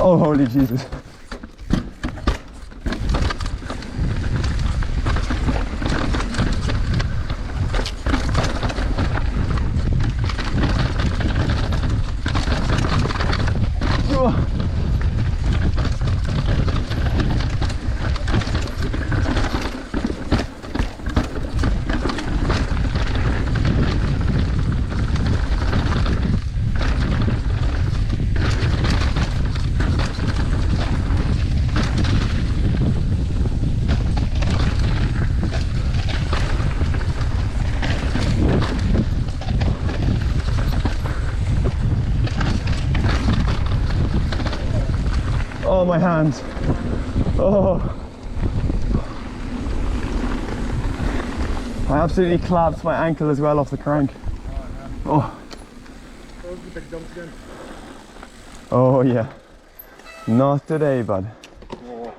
Oh, holy Jesus. Oh, my hands. Oh. I absolutely collapsed my ankle as well off the crank. Oh. Those are the big jumps again. Oh yeah. Not today, bud. Oh.